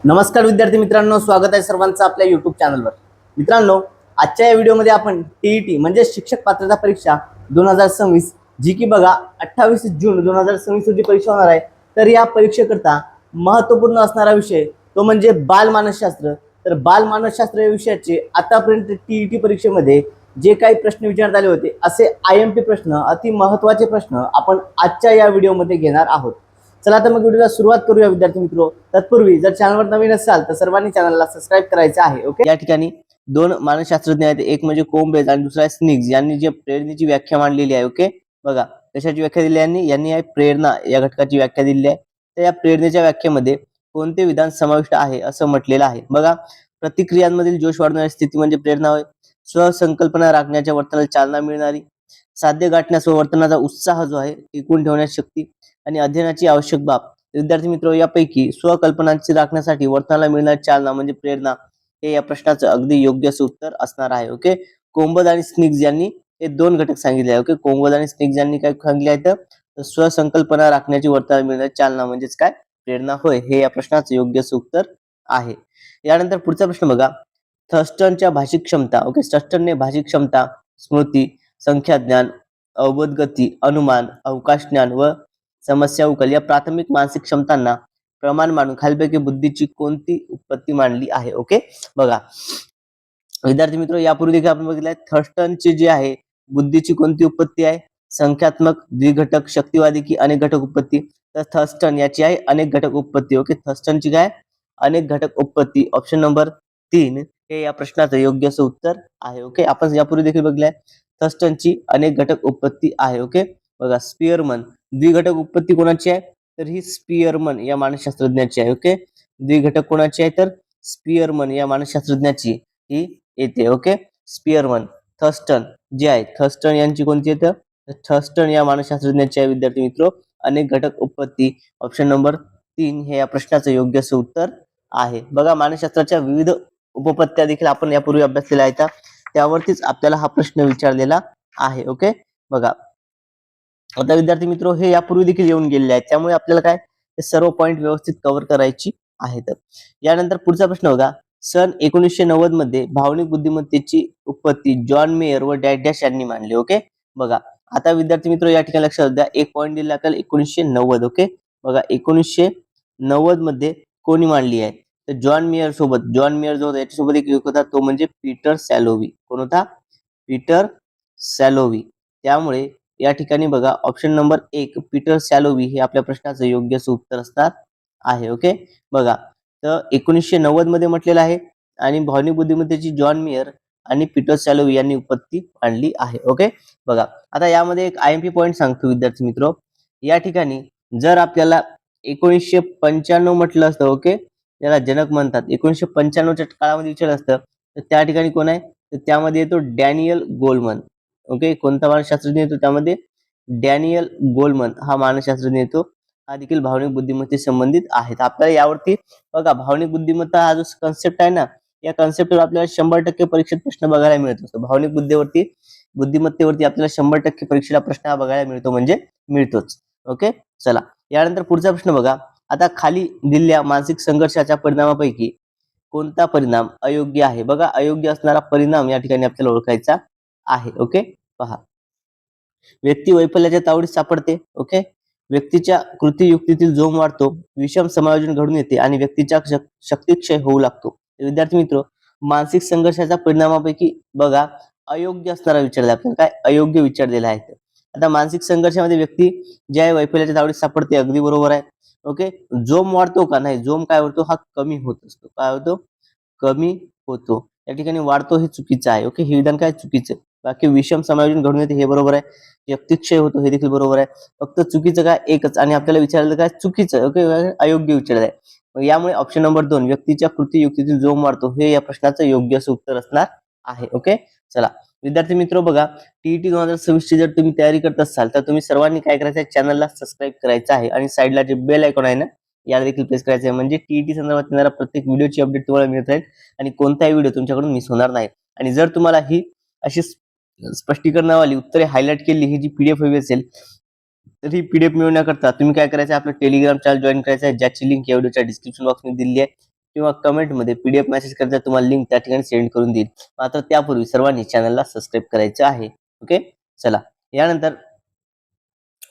नमस्कार विद्यार्थी मित्रांनो, स्वागत आहे सर्वांचं आपल्या युट्यूब चॅनलवर. मित्रांनो, आजच्या या व्हिडिओमध्ये आपण टीईटी म्हणजे शिक्षक पात्रता परीक्षा 2026 जी की बघा 28 जून 2026 रोजी परीक्षा होणार आहे. तर या परीक्षेकरता महत्त्वपूर्ण असणारा विषय तो म्हणजे बालमानसशास्त्र. तर बालमानसशास्त्र या विषयाचे आतापर्यंत टीईटी परीक्षेमध्ये जे काही प्रश्न विचारण्यात आले होते असे आयएमपी प्रश्न, अति महत्त्वाचे प्रश्न आपण आजच्या या व्हिडिओमध्ये घेणार आहोत. चला तर मग व्हिडिओला सुरुवात करूया विद्यार्थी मित्रो. तत्पूर्वी जर चॅनलवर नवीन असाल तर सर्वांनी चॅनलला सबस्क्राईब करायचं आहे. ओके, या ठिकाणी दोन मानसशास्त्रज्ञ आहेत, एक म्हणजे कोम्बेज आणि दुसरा स्निग्ज यांनी जे प्रेरणेची व्याख्या मांडलेली आहे. ओके, बघा कशाची व्याख्या दिली यांनी आहे प्रेरणा या घटकाची व्याख्या दिलेली आहे. तर या प्रेरणेच्या व्याख्येमध्ये कोणते विधान समाविष्ट आहे असं म्हटलेलं आहे. बघा, प्रतिक्रियांमधील जोश वाढवणारी स्थिती म्हणजे प्रेरणा होय. स्वसंकल्पना राखण्याच्या वर्तनाला चालना मिळणारी, साध्य गाठण्यास व वर्तनाचा उत्साह जो आहे टिकून ठेवण्याची शक्ती आणि अध्ययनाची आवश्यक बाब. विद्यार्थी मित्र, यापैकी स्वकल्पनांची राखण्यासाठी वर्तनाला मिळणारी चालना म्हणजे प्रेरणा हे या प्रश्नाचं अगदी योग्य असं उत्तर असणार आहे. ओके, कोम्बज आणि स्निग्ज यांनी हे दोन घटक सांगितले आहे. ओके, कोम्बज आणि स्निग्ज यांनी काय सांगितले आहे तर स्वसंकल्पना राखण्याची वर्तनाला मिळणारी चालना म्हणजेच काय प्रेरणा होय, हे या प्रश्नाचं योग्य असं उत्तर आहे. यानंतर पुढचा प्रश्न बघा, थर्स्टनच्या भाषिक क्षमता. ओके, थर्स्टनने भाषिक क्षमता, स्मृती, संख्या ज्ञान, अवबोध गती, अनुमान, अवकाश ज्ञान व समस्या उकल या प्राथमिक मानसिक क्षमतांना प्रमाण मानून खालीलपैकी बुद्धीची कोणती उत्पत्ती मांडली आहे. ओके, बघा विद्यार्थी मित्र, यापूर्वी देखील आपण बघितलंय थर्स्टनची जी आहे बुद्धीची कोणती उत्पत्ती आहे, संख्यात्मक, द्विघटक, शक्तिवादी की अनेक घटक उत्पत्ती. तर थर्स्टन याची आहे अनेक घटक उत्पत्ती. ओके, थर्स्टनची काय अनेक घटक उत्पत्ती. ऑप्शन नंबर 3 हे या प्रश्नाचं योग्य असं उत्तर आहे. ओके, आपण यापूर्वी देखील बघितलंय थर्स्टनची अनेक घटक उत्पत्ती आहे. ओके, बघा स्पियरमन द्विघटक उत्पत्ती कोणाची आहे तर ही स्पियरमन या मानसशास्त्रज्ञाची आहे. ओके, द्विघटक कोणाची आहे तर स्पियरमन या मानसशास्त्रज्ञाची ही येते. Okay, Spearman. थर्स्टन जे आहे थर्स्टन यांची कोणती येतं थर्स्टन या मानसशास्त्रज्ञाची आहे विद्यार्थी मित्र अनेक घटक उत्पत्ती. ऑप्शन नंबर 3 हे या प्रश्नाचं योग्य असं उत्तर आहे. बघा, मानसशास्त्राच्या विविध उपपत्त्या देखील आपण यापूर्वी अभ्यासलेल्या आहेत, त्यावरतीच आपल्याला हा प्रश्न विचारलेला आहे. ओके, बघा आता विद्यार्थी मित्र हे यापूर्वी देखील येऊन गेलेले आहेत, त्यामुळे आपल्याला काय हे सर्व पॉइंट व्यवस्थित कव्हर करायची आहेत. यानंतर पुढचा प्रश्न बघा, सन 1990 मध्ये भावनिक बुद्धिमत्तेची उत्पत्ती जॉन मेयर व डॅश डॅश यांनी मांडली. ओके, बघा आता विद्यार्थी मित्र या ठिकाणी लक्षात द्या, एक पॉइंट दिला आपल्याला 1990. ओके, बघा 1990 मध्ये कोणी मांडली आहे तर जॉन मेयर सोबत, जॉन मेयर जो होता याच्यासोबत एक होता तो म्हणजे पीटर सॅलोवी. कोण होता पीटर सॅलोवी. त्यामुळे या ठिकाणी बघा ऑप्शन नंबर 1 पीटर सॅलोवी हे आपल्या प्रश्नाचं योग्य असं उत्तर असणार आहे. ओके, बघा तर 1990 मध्ये म्हटलेलं आहे आणि भावनिक बुद्धिमत्तेची जॉन मेयर आणि पीटर सॅलोवी यांनी उत्पत्ती मांडली आहे. ओके, बघा आता यामध्ये एक आयएमपी पॉइंट सांगतो विद्यार्थी मित्र, या ठिकाणी जर आपल्याला 1995 म्हटलं असतं, ओके याला जनक म्हणतात, 1995च्या काळामध्ये विचारलं असतं तर त्या ठिकाणी कोण आहे तर त्यामध्ये येतो डॅनियल गोलमन. ओके, कोणता मानसशास्त्रज्ञ येतो त्यामध्ये डॅनियल गोलमन हा मानसशास्त्रज्ञ येतो. हा देखील भावनिक बुद्धिमत्ते संबंधित आहेत. आपल्याला यावरती बघा भावनिक बुद्धिमत्ता हा जो कन्सेप्ट आहे ना, या कन्सेप्टवर आपल्याला 100% परीक्षेत प्रश्न बघायला मिळत असतो. भावनिक बुद्धिमत्तेवरती आपल्याला 100% परीक्षेला प्रश्न हा बघायला मिळतो म्हणजे मिळतोच. ओके, चला यानंतर पुढचा प्रश्न बघा, आता खाली दिलेल्या मानसिक संघर्षाच्या परिणामापैकी कोणता परिणाम अयोग्य आहे. बघा अयोग्य असणारा परिणाम या ठिकाणी आपल्याला ओळखायचा आहे. ओके, पहा व्यक्ती वैफल्याच्या तावडीत सापडते. ओके, व्यक्तीच्या कृती युक्तीतील जोम वाढतो, विषम समायोजन घडून येते आणि व्यक्तीचा शक्तिक्षय होऊ लागतो. विद्यार्थी मित्र, मानसिक संघर्षाच्या परिणामापैकी बघा अयोग्य असणारा विचारला आपल्याला काय अयोग्य विचारलेला आहे. आता मानसिक संघर्षामध्ये व्यक्ती जे आहे वैफल्याच्या तावडीत सापडते, अगदी बरोबर आहे. ओके, जोम वाढतो का नाही, जोम काय होतो हा कमी होत असतो. काय होतो कमी होतो. या ठिकाणी वाढतो हे चुकीचं आहे. ओके, हे विधान काय चुकीचं. बाकी विषम समायोजन घडून येते हे बरोबर आहे. व्यक्तिक्षय होतो हे देखील बरोबर आहे. फक्त चुकीचं काय एकच आणि आपल्याला विचारलं काय चुकीचं. ओके, अयोग्य विचारलं आहे. मग यामुळे ऑप्शन नंबर 2 व्यक्तीच्या कृती युक्तीतील जोम वाढतो हे या प्रश्नाचं योग्य असं उत्तर असणार आहे. ओके, चला विद्यार्थी मित्र बघा, टीईटी 2026 ची जर तुम्ही तयारी करत असाल तर तुम्ही सर्वांनी काय करायचं आहे चॅनलला सबस्क्राईब करायचं आहे आणि साईडला जे बेल आयकॉन आहे ना याला देखील प्रेस करायचं आहे, म्हणजे टीईटी संदर्भात येणारा प्रत्येक व्हिडिओची अपडेट तुम्हाला मिळत राहील आणि कोणताही व्हिडिओ तुमच्याकडून मिस होणार नाही. आणि जर तुम्हाला ही अशी स्पष्टीकरणावाली उत्तरे हायलाइट केली ही जी पीडीएफ हवी असेल तर ही पीडीएफ मिळवण्याकरता तुम्ही काय करायचं आपलं टेलिग्राम चॅनल जॉईन करायचं आहे, ज्याची लिंक या व्हिडिओच्या डिस्क्रिप्शन बॉक्समध्ये दिली आहे. किंवा कमेंटमध्ये PDF मेसेज करता तुम्हाला लिंक त्या ठिकाणी सेंड करून देईल. मात्र त्यापूर्वी सर्वांनी चॅनलला सबस्क्राईब करायचं आहे. ओके, चला यानंतर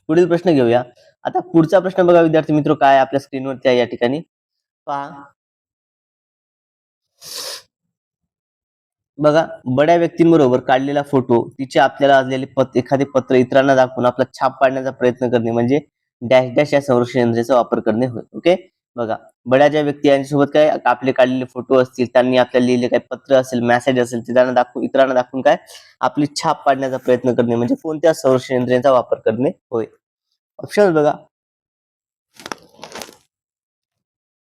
पुढील प्रश्न घेऊया. आता पुढचा प्रश्न बघा विद्यार्थी मित्र, काय आपल्या स्क्रीनवरती आहे या ठिकाणी पहा. बघा, बड्या व्यक्तींबरोबर काढलेला फोटो, तिचे आपल्याला असलेले एखादे पत्र इतरांना दाखवून आपला छाप पाडण्याचा प्रयत्न करणे म्हणजे डॅश डॅश या संरक्षण यंत्रणेचा वापर करणे होय. ओके, बघा, बड्या ज्या व्यक्ती यांच्यासोबत काय आपले काढलेले फोटो असतील, त्यांनी आपल्याला लिहिले काही पत्र असेल, मेसेज असेल, ते त्यांना दाखवून इतरांना दाखवून काय आपली छाप पाडण्याचा प्रयत्न करणे म्हणजे कोणत्या संरक्षण यंत्रणेचा वापर करणे होय. ऑप्शन बघा,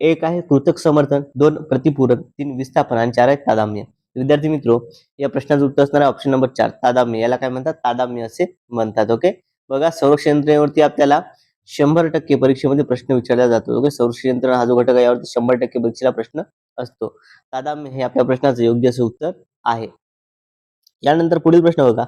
एक आहे कृतक समर्थन, 2 प्रतिपूरक, 3 विस्थापन आणि 4 आहे तादात्म्य. विद्यार्थी मित्रो, या प्रश्नाचं उत्तर असणार आहे ऑप्शन नंबर 4 तादात्म्य. याला काय म्हणतात? तादात्म्य असे म्हणतात. ओके, बघा, संरक्षण यंत्रणेवरती आपल्याला 100% परीक्षेमध्ये प्रश्न विचारला जातो. ओके, संरक्षण यंत्रणा हा जो घटक आहे यावरती 100% परीक्षेला प्रश्न असतो. तादात्म्य हे आपल्या प्रश्नाचं योग्य असे उत्तर आहे. यानंतर पुढील प्रश्न बघा,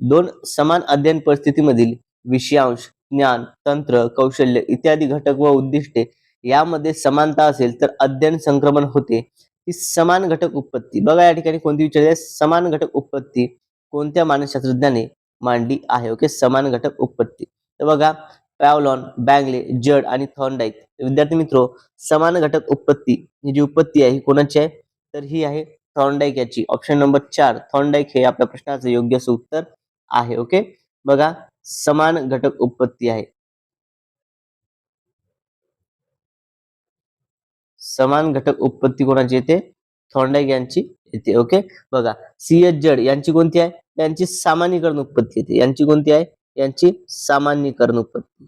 2 समान अध्ययन परिस्थितीमधील विषयांश, ज्ञान, तंत्र, कौशल्य इत्यादी घटक व उद्दिष्टे यामध्ये समानता असेल तर अध्ययन संक्रमण होते. ही समान घटक उत्पत्ती, बघा या ठिकाणी कोणती विचारली आहे? समान घटक उत्पत्ती कोणत्या मानसशास्त्रज्ञाने मांडली आहे? ओके, समान घटक उत्पत्ती. तर बघा, पॅवलॉन, बँगले, जड आणि थॉर्नडाईक. विद्यार्थी मित्रो, समान घटक उत्पत्ती ही जी उत्पत्ती आहे ही कोणाची आहे? तर ही आहे थॉर्नडाईक याची. ऑप्शन नंबर 4 थॉर्नडाईक हे आपल्या प्रश्नाचं योग्य असं उत्तर आहे. ओके, बघा, समान घटक उत्पत्ती आहे. समान घटक उत्पत्ती कोणाची येते? थॉर्नडाईक यांची येते. ओके, बघा, CS जड यांची कोणती आहे? यांची सामान्यीकरण उत्पत्ती येते. यांची कोणती आहे? यांची सामान्यीकरण उत्पत्ती.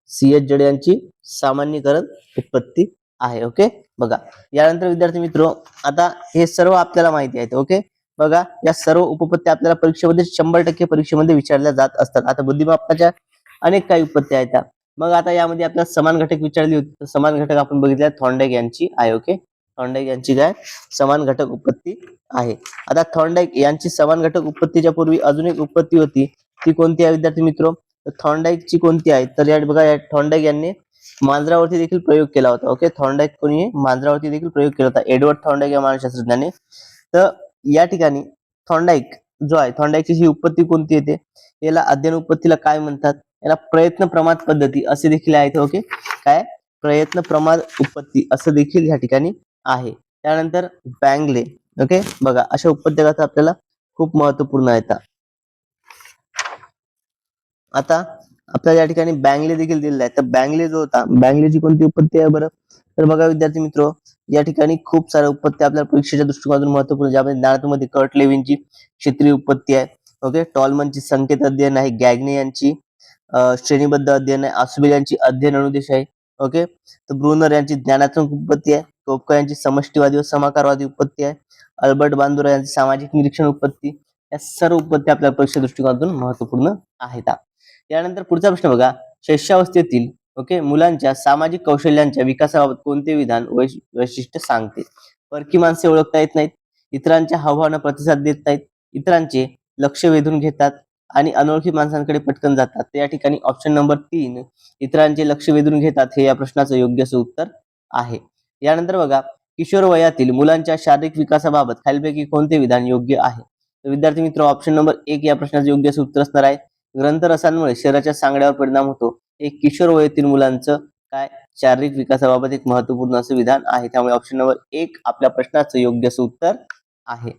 CS जड यांची सामान्यीकरण उत्पत्ती आहे. ओके, बघा, यानंतर विद्यार्थी मित्रो, आता हे सर्व आपल्याला माहिती आहे. ओके, बघा, या सर्व उपपत्त्या आपल्याला परीक्षेमध्ये 100% परीक्षेमध्ये विचारल्या जात असतात. आता बुद्धिमापनाच्या अनेक काही उपपत्त्या आहेत. मग आता यामध्ये आपल्याला समान घटक विचारली होती, तर समान घटक आपण बघितल्या थॉर्नडाईक यांची आहे. ओके, थॉर्नडाईक यांची काय समान घटक उत्पत्ती आहे. आता थॉर्नडाईक यांची समान घटक उत्पत्तीच्या पूर्वी अजून एक उत्पत्ती होती, ती कोणती आहे विद्यार्थी मित्रो? थॉर्नडाईकची कोणती आहे? तर या बघा, या थॉर्नडाईक यांनी मांजरावरती देखील प्रयोग केला होता. ओके, थॉर्नडाईक कोणी मांजरावरती देखील प्रयोग केला होता, एडवर्ड थॉर्नडाईक या मानसशास्त्रज्ञाने. तर या ठिकाणी थॉर्नडाईक जो आहे, थॉर्नडाईकची ही उत्पत्ती कोणती येते? याला अध्ययन उत्पत्तीला काय म्हणतात? याला प्रयत्न प्रमाद पद्धती असे देखील आहेत. ओके, काय प्रयत्न प्रमाद उत्पत्ती असं देखील या ठिकाणी आहे. त्यानंतर बँगले. ओके, बघा, अशा उत्पत्त्या आपल्याला खूप महत्वपूर्ण आहेत. आता आपल्याला या ठिकाणी बँगले देखील दिलेला आहे. तर बँगले जो होता, बँगलेची कोणती उत्पत्ती आहे बरं? तर बघा विद्यार्थी मित्रो, या ठिकाणी खूप साऱ्या उत्पत्त्या आपल्याला परीक्षेच्या दृष्टिकोनातून महत्वपूर्ण, ज्यामध्ये ज्ञानामध्ये कर्ट लेविनची क्षेत्रीय उत्पत्ती आहे. ओके, टॉलमनची संकेत अध्ययन आहे, गॅग्ने यांची श्रेणीबद्ध अध्ययन आहे, आसुबेल यांची अध्ययन अनुदेश आहे. ओके, तर ब्रुनर यांची ज्ञानात्मक उत्पत्ती आहे, टोपका यांची समष्टीवादी व समाकारवादी उत्पत्ती आहे, अल्बर्ट बांदुरा यांची सामाजिक निरीक्षण उत्पत्ती. या सर्व उत्पत्ती आपल्या परीक्षा दृष्टिकोनातून महत्वपूर्ण आहेत. यानंतर पुढचा प्रश्न बघा, शैशवावस्थेतील ओके मुलांच्या सामाजिक कौशल्यांच्या विकासाबाबत कोणते विधान वैशिष्ट्य सांगते? परकी माणसे ओळखता येत नाहीत, इतरांच्या हावभावांना प्रतिसाद देत नाहीत, इतरांचे लक्ष वेधून घेतात आणि अनोळखी माणसांकडे पटकन जातात. तर या ठिकाणी ऑप्शन नंबर 3 इतरांचे लक्ष वेधून घेतात हे या प्रश्नाचं योग्य असं उत्तर आहे. यानंतर बघा, किशोर वयातील मुलांच्या शारीरिक विकासाबाबत खालीलपैकी कोणते विधान योग्य आहे? तर विद्यार्थी मित्र, ऑप्शन नंबर 1 या प्रश्नाचं योग्य असं उत्तर असणार आहे. ग्रंथरसांमुळे शरीराच्या सांगड्यावर परिणाम होतो. एक किशोर वयातील मुलांचं काय शारीरिक विकासाबाबत एक महत्वपूर्ण असं विधान आहे. त्यामुळे ऑप्शन नंबर 1 आपल्या प्रश्नाचं योग्य असं उत्तर आहे.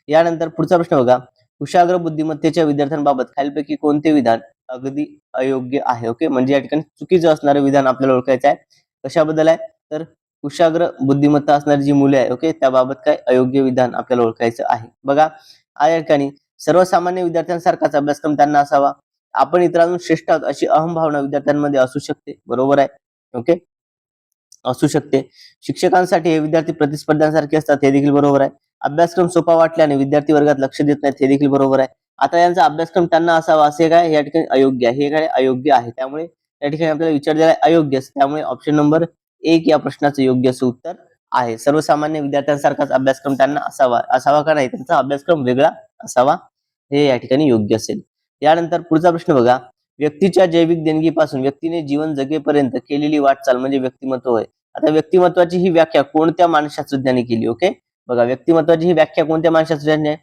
यानंतर पुढचा प्रश्न बघा, कुशाग्र बुद्धिमत्तेच्या विद्यार्थ्यांबाबत खालीलपैकी कोणते विधान अगदी अयोग्य आहे? ओके, म्हणजे या ठिकाणी चुकीचं असणारं विधान आपल्याला ओळखायचं आहे. कशाबद्दल आहे? तर कुशाग्र बुद्धिमत्ता असणारी जी मुले आहे, ओके, त्याबाबत काय अयोग्य विधान आपल्याला ओळखायचं आहे. बघा, या ठिकाणी सर्वसामान्य विद्यार्थ्यांसारखाच अभ्यासक्रम त्यांना असावा, आपण इतरांतून श्रेष्ठ आहोत अशी अहम भावना विद्यार्थ्यांमध्ये असू शकते. बरोबर आहे. ओके, असू शकते. शिक्षकांसाठी हे विद्यार्थी प्रतिस्पर्ध्यांसारखे असतात, हे देखील बरोबर आहे. अभ्यासक्रम सोपा वाटल्याने विद्यार्थी वर्गात लक्ष देत नाहीत, हे देखील बरोबर आहे. आता यांचा अभ्यासक्रम त्यांना असावा असे काय या ठिकाणी अयोग्य आहे, हे काय अयोग्य आहे. त्यामुळे या ठिकाणी आपल्याला विचारलेलं आहे अयोग्य. त्यामुळे ऑप्शन नंबर 1 या प्रश्नाचं योग्य असं उत्तर आहे. सर्वसामान्य विद्यार्थ्यांसारखाच अभ्यासक्रम त्यांना असावा, असावा का नाही, त्यांचा अभ्यासक्रम वेगळा असावा, हे या ठिकाणी योग्य असेल. यानंतर पुढचा प्रश्न बघा, व्यक्तीच्या जैविक देणगीपासून व्यक्तीने जीवन जगेपर्यंत केलेली वाटचाल म्हणजे व्यक्तिमत्व होय. आता व्यक्तिमत्वाची ही व्याख्या कोणत्या मानसशास्त्रज्ञाने केली? ओके, बघा व्यक्तिमत्वाची ही व्याख्या कोणत्या मानसशास्त्रज्ञाने?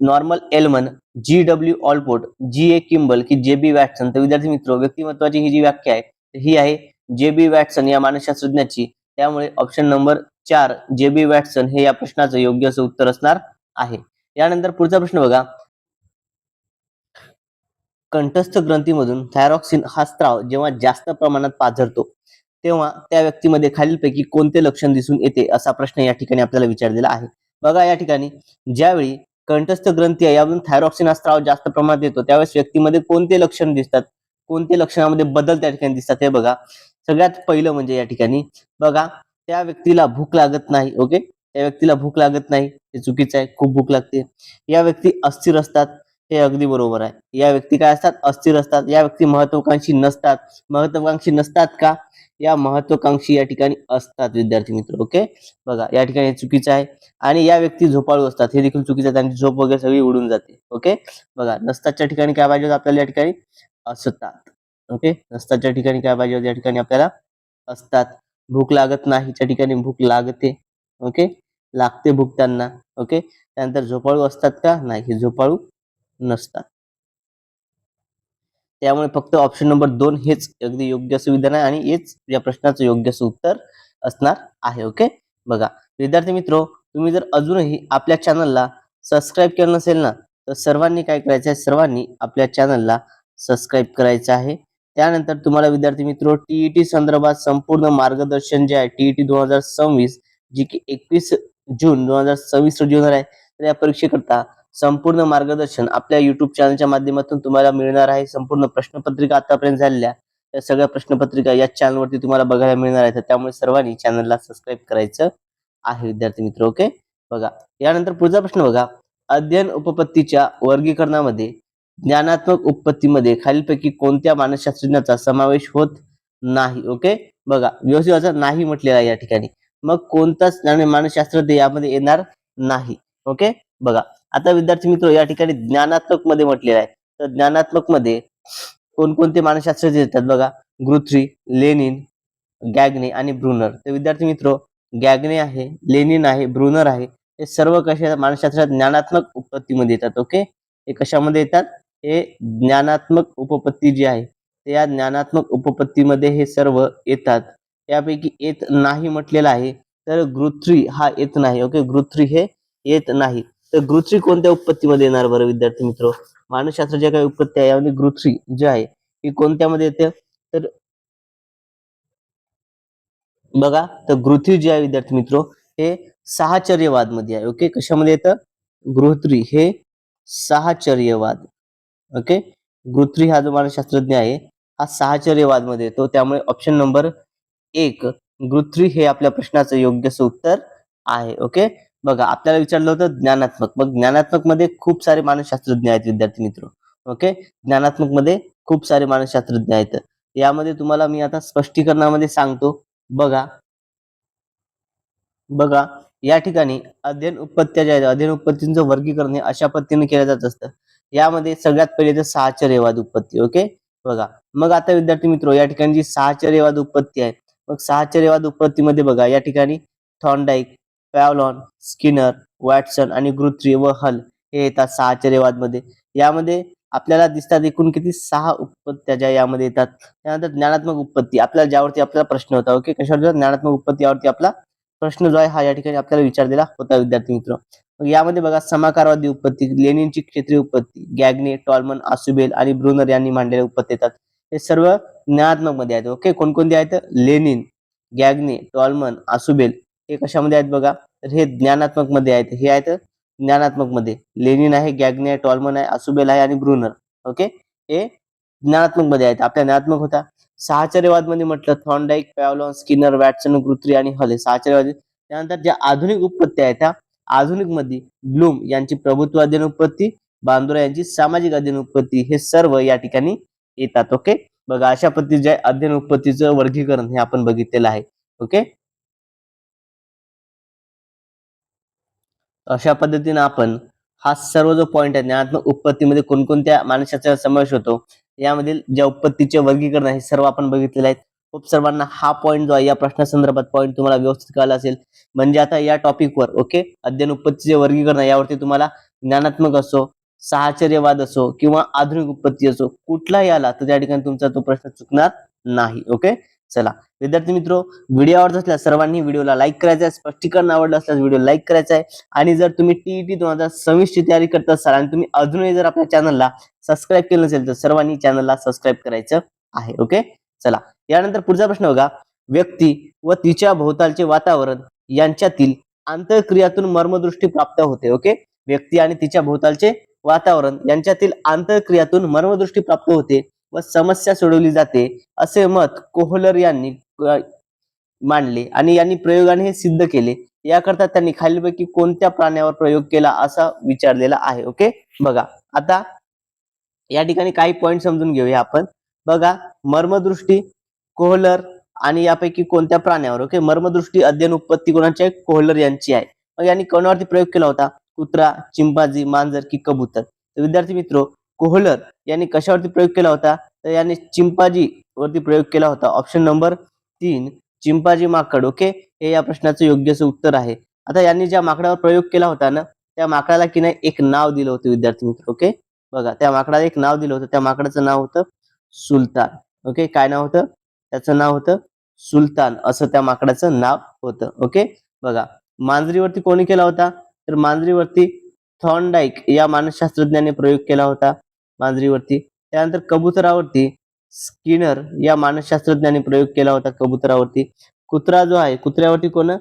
Norman L Munn, G.W. Allport, G.A. Kimble की J.B. वॅटसन. तर विद्यार्थी मित्र, व्यक्तिमत्वाची ही जी व्याख्या आहे ही आहे J.B. वॅटसन या मानसशास्त्रज्ञाची. त्यामुळे ऑप्शन नंबर 4 J.B. वॅटसन हे या प्रश्नाचं योग्य असं उत्तर असणार आहे. यानंतर पुढचा प्रश्न बघा, कंठस्थ ग्रंथीमधून थायरॉक्सिन हा स्त्राव जेव्हा जास्त प्रमाणात पाझरतो तेव्हा त्या व्यक्तीमध्ये खालीलपैकी कोणते लक्षण दिसून येते, असा प्रश्न या ठिकाणी आपल्याला विचारलेला आहे. बघा या ठिकाणी ज्यावेळी कंठस्थ ग्रंथी आहे यामधून थायरॉक्सिन हा स्त्राव जास्त प्रमाणात येतो त्यावेळेस व्यक्तीमध्ये कोणते लक्षण दिसतात, कोणते लक्षणामध्ये बदल त्या ठिकाणी दिसतात हे बघा. सगळ्यात पहिलं म्हणजे या ठिकाणी बघा, त्या व्यक्तीला भूक लागत नाही. ओके, त्या व्यक्तीला भूक लागत नाही हे चुकीचं आहे, खूप भूक लागते. या व्यक्ती अस्थिर असतात, हे अगदी बरोबर आहे. या व्यक्ती काय असतात? अस्थिर असतात. या व्यक्ती महत्वाकांक्षी नसतात. महत्वाकांक्षी नसतात का? या महत्वाकांक्षी या ठिकाणी असतात विद्यार्थी मित्र. ओके, बघा या ठिकाणी चुकीचं आहे. आणि या व्यक्ती झोपाळू असतात, हे देखील चुकीचं आहे. त्यांची झोप वगैरे सगळी उडून जाते. ओके, बघा नसतातच्या ठिकाणी काय पाहिजे आपल्याला या ठिकाणी? असतात. ओके, नसतातच्या ठिकाणी काय पाहिजे या ठिकाणी आपल्याला? असतात. भूक लागत नाहीच्या ठिकाणी भूक लागते. ओके, लागते भूक त्यांना. ओके, त्यानंतर झोपाळू असतात का? नाही, हे झोपाळू नसतात. त्यामुळे फक्त ऑप्शन नंबर 2 हेच अगदी योग्य असं विधान आहे आणि हेच या प्रश्नाचं योग्य असं उत्तर असणार आहे. ओके, बघा विद्यार्थी मित्र, तुम्ही जर अजूनही आपल्या चॅनलला सबस्क्राईब केलं नसेल ना तर सर्वांनी काय करायचं आहे? सर्वांनी आपल्या चॅनलला सबस्क्राईब करायचं आहे. त्यानंतर तुम्हाला विद्यार्थी मित्र टीईटी संदर्भात संपूर्ण मार्गदर्शन जे आहे टीईटी 2026 जी की 21 जून 2026 रोजी होणार आहे, तर या परीक्षेकरता संपूर्ण मार्गदर्शन आपल्या युट्यूब चॅनलच्या माध्यमातून तुम्हाला मिळणार आहे. संपूर्ण प्रश्नपत्रिका आतापर्यंत झालेल्या त्या सगळ्या प्रश्नपत्रिका या चॅनलवरती तुम्हाला बघायला मिळणार आहेत. त्यामुळे सर्वांनी चॅनलला सबस्क्राईब करायचं आहे विद्यार्थी मित्र. ओके, बघा यानंतर पुढचा प्रश्न बघा, अध्ययन उपपत्तीच्या वर्गीकरणामध्ये ज्ञानात्मक उपपत्तीमध्ये खालीलपैकी कोणत्या मानसशास्त्रज्ञाचा समावेश होत नाही? ओके, बघा व्यवस्थित नाही म्हटलेला आहे या ठिकाणी. मग कोणताच मानसशास्त्रज्ञ यामध्ये येणार नाही. ओके, बघा आता विद्यार्थी मित्र या ठिकाणी ज्ञानात्मक मध्ये म्हटलेलं आहे, तर ज्ञानात्मक मध्ये कोणकोणते मानसशास्त्रज्ञ येतात बघा? गुथ्री, लेनिन, गॅग्ने आणि ब्रुनर. तर विद्यार्थी मित्र गॅग्ने आहे, लेनिन आहे, ब्रुनर आहे, हे सर्व कशा मानसशास्त्रात ज्ञानात्मक उपपत्तीमध्ये येतात. ओके, हे कशामध्ये येतात? हे ज्ञानात्मक उपपत्ती जी आहे ते या ज्ञानात्मक उपपत्तीमध्ये हे सर्व येतात. यापैकी येत नाही म्हटलेलं आहे, तर गुथ्री हा येत नाही. ओके, गुथ्री हे येत नाही. तर गुथ्री कोणत्या उपपत्तीमध्ये येणार बरं विद्यार्थी मित्र? मानसशास्त्राच्या काही उपपत्ती आहे यामध्ये गुथ्री जे आहे ही कोणत्यामध्ये येते? तर बघा, तर गृथ्री जे आहे विद्यार्थी मित्र हे साहचर्यवाद मध्ये आहे. ओके, कशामध्ये येतं? गृथ्री हे साहचर्यवाद. ओके, गृथ्री हा जो मानसशास्त्रज्ञ आहे हा साहचर्यवाद मध्ये येतो. त्यामुळे ऑप्शन नंबर 1 गृथ्री हे आपल्या प्रश्नाचं योग्य असं उत्तर आहे. ओके, बघा आपल्याला विचारलं होतं ज्ञानात्मक. मग ज्ञानात्मक मध्ये खूप सारे मानसशास्त्रज्ञ आहेत विद्यार्थी मित्र. ओके, ज्ञानात्मक मध्ये खूप सारे मानसशास्त्रज्ञ आहेत. यामध्ये तुम्हाला मी आता स्पष्टीकरणामध्ये सांगतो. बघा बघा या ठिकाणी अध्ययन उपपत्त्या ज्या आहेत अध्ययन उपपत्तींचं वर्गीकरण हे अशा पद्धतीने केलं जात असतं. यामध्ये सगळ्यात पहिले तर साहचर्यवाद उपपत्ती. ओके, बघा मग आता विद्यार्थी मित्र या ठिकाणी जी साहचर्यवाद उपपत्ती आहे, मग साहचर्यवाद उपपत्तीमध्ये बघा या ठिकाणी थॉर्नडाईक, पॅव्हलॉन, स्किनर, वॅटसन आणि गुथ्री व हल हे येतात साहचर्यवाद मध्ये. यामध्ये आपल्याला दिसतात एकूण किती 6 उपपत्त्या ज्या यामध्ये येतात. त्यानंतर ज्ञानात्मक उपपत्ती आपल्याला ज्यावरती आपला प्रश्न होता. ओके, कशावर? ज्ञानात्मक उपपत्ती यावरती आपला प्रश्न जो आहे हा या ठिकाणी आपल्याला विचारलेला होता विद्यार्थी मित्र. मग यामध्ये बघा समाकारवादी उपपत्ती, लेनिनची क्षेत्रीय उपपत्ती, गॅग्ने, टॉलमन, आसुबेल आणि ब्रुनर यांनी मांडलेल्या उपपत्ती येतात. हे सर्व ज्ञानात्मक मध्ये आहेत. ओके, कोणकोणते आहेत? लेनिन, गॅग्ने, टॉलमन, आसुबेल हे कशामध्ये आहेत बघा? तर हे ज्ञानात्मक मध्ये आहेत. हे आहेत ज्ञानात्मक मध्ये. लेनिन आहे, गॅग्ने आहे, टॉलमन आहे, आसुबेल आहे आणि ब्रुनर. ओके, हे ज्ञानात्मक मध्ये आहेत. आपल्या ज्ञानात्मक होता. साहचर्यवाद मध्ये म्हटलं थॉर्नडाईक, पॅव्हलॉन, स्किनर, वॅटसन, गुथ्री आणि हल हे साहचर्यवादी. त्यानंतर ज्या आधुनिक उपपत्त्या आहेत त्या आधुनिक मध्ये ब्लूम यांची प्रभुत्व अध्ययन उपपत्ती, बांदुरा यांची सामाजिक अध्ययन उपपत्ती हे सर्व या ठिकाणी येतात. ओके, बघा अशा पद्धतीचे अध्ययन उपपत्तीचं वर्गीकरण हे आपण बघितलेलं आहे. ओके, अशा पद्धतीने आपण हा सर्व जो पॉइंट आहे ज्ञानात्मक उपपत्तीमध्ये कोणकोणत्या मानसशास्त्राचा समावेश होतो यामधील ज्या उत्पत्तीचे वर्गीकरण आहे सर्व आपण बघितलेले आहेत. खूप सर्वांना हा पॉईंट जो आहे या प्रश्नासंदर्भात पॉईंट तुम्हाला व्यवस्थित कळला असेल. म्हणजे आता या टॉपिकवर ओके अध्ययन उत्पत्तीचे वर्गीकरण आहे यावरती तुम्हाला ज्ञानात्मक असो, साहचर्यवाद असो किंवा आधुनिक उत्पत्ती असो कुठलाही आला तर त्या ठिकाणी तुमचा तो प्रश्न चुकणार नाही. ओके चला विद्यार्थी मित्रो, व्हिडिओ आवडत असल्यास सर्वांनी व्हिडिओला लाईक करायचं आहे, स्पष्टीकरण आवडलं असल्यास व्हिडिओ लाईक करायचं आहे. आणि जर तुम्ही टीईटी 2026 ची तयारी करत असाल आणि तुम्ही अजूनही जर आपल्या चॅनलला सबस्क्राईब केलं नसेल तर सर्वांनी चॅनलला सबस्क्राईब करायचं आहे. ओके चला यानंतर पुढचा प्रश्न बघा. व्यक्ती व तिच्या भोवतालचे वातावरण यांच्यातील आंतरक्रियातून मर्मदृष्टी प्राप्त होते. ओके व्यक्ती आणि तिच्या भोवतालचे वातावरण यांच्यातील आंतरक्रियातून मर्मदृष्टी प्राप्त होते व समस्या सोडवली जाते असे मत कोहलर यांनी मांडले आणि यांनी प्रयोगाने हे सिद्ध केले. याकरता त्यांनी खालीलपैकी कोणत्या प्राण्यावर प्रयोग केला असा विचारलेला आहे. ओके बघा आता या ठिकाणी काही पॉइंट समजून घेऊया आपण. बघा मर्मदृष्टी कोहलर आणि यापैकी कोणत्या प्राण्यावर. ओके मर्मदृष्टी अध्ययन उत्पत्ती कोणाची आहे? कोहलर यांची आहे. मग यांनी कोणावरती प्रयोग केला होता? कुत्रा, चिंपांझी, मांजर की कबूतर. तर विद्यार्थी मित्रो कोहलर यांनी कशावरती प्रयोग केला होता? तर यांनी चिंपांझी वरती प्रयोग केला होता. ऑप्शन नंबर 3 चिंपांझी माकड. ओके हे या प्रश्नाचं योग्य उत्तर आहे. आता यांनी ज्या माकडावर प्रयोग केला होता ना त्या माकडाला की नाही एक नाव दिलं होतं विद्यार्थी मित्र. ओके बघा त्या माकडाला एक नाव दिलं होतं. त्या माकडाचं नाव होतं सुलतान. ओके काय नाव होतं? त्याचं नाव होतं सुलतान असं त्या माकडाचं नाव होतं. ओके बघा मांजरीवरती कोणी केला होता? तर मांजरीवरती थॉर्नडाईक या मानसशास्त्रज्ञाने प्रयोग केला होता मांजरीवरती. त्यानंतर कबुतरावरती स्किनर या मानसशास्त्रज्ञाने प्रयोग केला होता कबुतरावरती. कुत्रा जो आहे कुत्र्यावरती कोण?